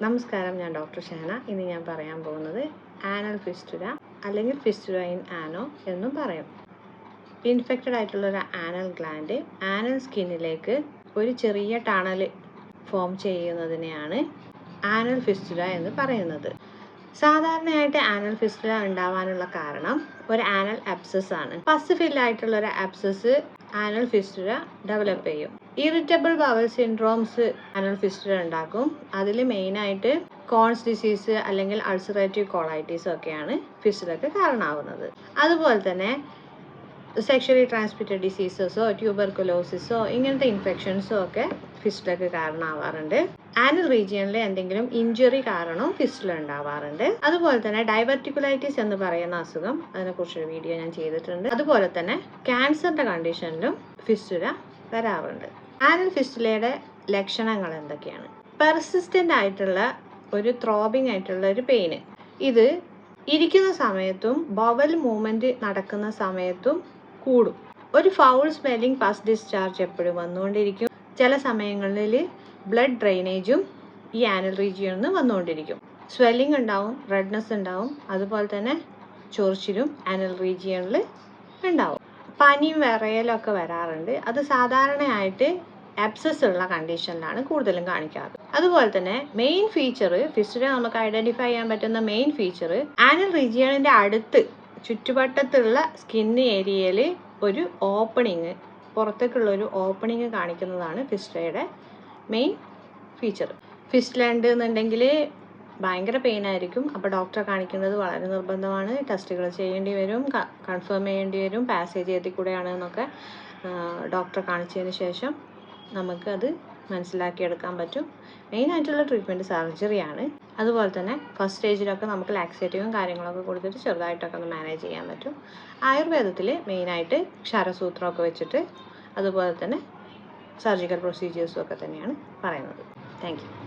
നമസ്കാരം, ഞാൻ ഡോക്ടർ ഷഹന. ഇന്ന് ഞാൻ പറയാൻ പോകുന്നത് ആനൽ ഫിസ്റ്റുല അല്ലെങ്കിൽ ഫിസ്റ്റുല ഇൻ ആനോ എന്നും പറയും. ഇൻഫെക്റ്റഡ് ആയിട്ടുള്ള ഒരു ആനൽ ഗ്ലാൻഡ് ആനൽ സ്കിന്നിലേക്ക് ഒരു ചെറിയ ടണൽ ഫോം ചെയ്യുന്നതിനെയാണ് ആനൽ ഫിസ്റ്റുല എന്ന് പറയുന്നത്. സാധാരണയായിട്ട് ആനൽ ഫിസ്റ്റുല ഉണ്ടാവാനുള്ള കാരണം ഒരു ആനൽ അബ്സസ് ആണ്. പസ് ഫില്ലായിട്ടുള്ള ഒരു അബ്സസ് ആനൽ ഫിസ്റ്റുല ഡെവലപ്പ് ചെയ്യും. Irritable bowel syndromes anal fistula ഉണ്ടാക്കും. അതിൽ മെയിനായിട്ട് കോൺസ് ഡിസീസ് അല്ലെങ്കിൽ അൾസറേറ്റീവ് കോളൈറ്റിസ് ഒക്കെയാണ് ഫിസ്റ്റുലക്ക് കാരണമാവുന്നത്. അതുപോലെ തന്നെ സെക്ഷലി ട്രാൻസ്മിറ്റഡ് ഡിസീസസോ ട്യൂബർകുലോസിസോ ഇങ്ങനത്തെ ഇൻഫെക്ഷൻസോ ഒക്കെ ഫിസ്റ്റുലക്ക് കാരണമാവാറുണ്ട്. ആനൽ റീജിയനിൽ എന്തെങ്കിലും ഇഞ്ചുറി കാരണം ഫിസ്റ്റുല ഉണ്ടാവാറുണ്ട്. അതുപോലെ തന്നെ ഡൈവർട്ടിക്കുലൈറ്റിസ് എന്ന് പറയുന്ന അസുഖം, അതിനെക്കുറിച്ചൊരു വീഡിയോ ഞാൻ ചെയ്തിട്ടുണ്ട്. അതുപോലെ തന്നെ ക്യാൻസറിന്റെ കണ്ടീഷനിലും ഫിസ്റ്റുല വരാറുണ്ട്. ആനൽ ഫിസ്റ്റുലയുടെ ലക്ഷണങ്ങൾ എന്തൊക്കെയാണ്? പെർസിസ്റ്റന്റ് ആയിട്ടുള്ള ഒരു ത്രോബിംഗ് ആയിട്ടുള്ള ഒരു പെയിന്. ഇത് ഇരിക്കുന്ന സമയത്തും ബവൽ മൂവ്മെന്റ് നടക്കുന്ന സമയത്തും കൂടും. ഒരു ഫൗൾ സ്മെല്ലിംഗ് പസ് ഡിസ്ചാർജ് എപ്പോഴും വന്നുകൊണ്ടിരിക്കും. ചില സമയങ്ങളിൽ ബ്ലഡ് ഡ്രെയിനേജും ഈ ആനൽ റീജിയനിൽ നിന്ന് വന്നുകൊണ്ടിരിക്കും. സ്വെല്ലിംഗ് ഉണ്ടാവും, റെഡ്നെസ് ഉണ്ടാവും, അതുപോലെ തന്നെ ചൊറിച്ചിലും ആനൽ റീജിയനിൽ ഉണ്ടാവും. പനിയും വിറയലൊക്കെ വരാറുണ്ട്. അത് സാധാരണയായിട്ട് അബ്സസ് ഉള്ള കണ്ടീഷനിലാണ് കൂടുതലും കാണിക്കാറ്. അതുപോലെ തന്നെ മെയിൻ ഫീച്ചർ, ഫിസ്റ്റുല നമുക്ക് ഐഡന്റിഫൈ ചെയ്യാൻ പറ്റുന്ന മെയിൻ ഫീച്ചർ, ആനൽ റീജിയണിന്റെ അടുത്ത് ചുറ്റുവട്ടത്തുള്ള സ്കിൻ ഏരിയയിൽ ഒരു ഓപ്പണിങ്, പുറത്തേക്കുള്ള ഒരു ഓപ്പണിങ് കാണിക്കുന്നതാണ് ഫിസ്റ്റുലയുടെ മെയിൻ ഫീച്ചർ. ഫിസ്റ്റുല ഉണ്ട് എന്നുണ്ടെങ്കിൽ ഭയങ്കര പെയിൻ ആയിരിക്കും. അപ്പോൾ ഡോക്ടറെ കാണിക്കുന്നത് വളരെ നിർബന്ധമാണ്. ടെസ്റ്റുകൾ ചെയ്യേണ്ടി വരും, കൺഫേം ചെയ്യേണ്ടി വരും പാസേജ് ഏതിൽ കൂടെയാണ് എന്നൊക്കെ ഡോക്ടറെ കാണിച്ചതിന് ശേഷം നമുക്കത് മനസ്സിലാക്കിയെടുക്കാൻ പറ്റും. മെയിനായിട്ടുള്ള ട്രീറ്റ്മെൻറ്റ് സർജറിയാണ്. അതുപോലെ തന്നെ ഫസ്റ്റ് സ്റ്റേജിലൊക്കെ നമുക്ക് ലാക്സേറ്റീവും കാര്യങ്ങളൊക്കെ കൊടുത്തിട്ട് ചെറുതായിട്ടൊക്കെ ഒന്ന് മാനേജ് ചെയ്യാൻ പറ്റും. ആയുർവേദത്തിൽ മെയിനായിട്ട് ക്ഷാരസൂത്രമൊക്കെ വെച്ചിട്ട് അതുപോലെ തന്നെ സർജിക്കൽ പ്രൊസീജിയേഴ്സും ഒക്കെ തന്നെയാണ് പറയുന്നത്. Thank you.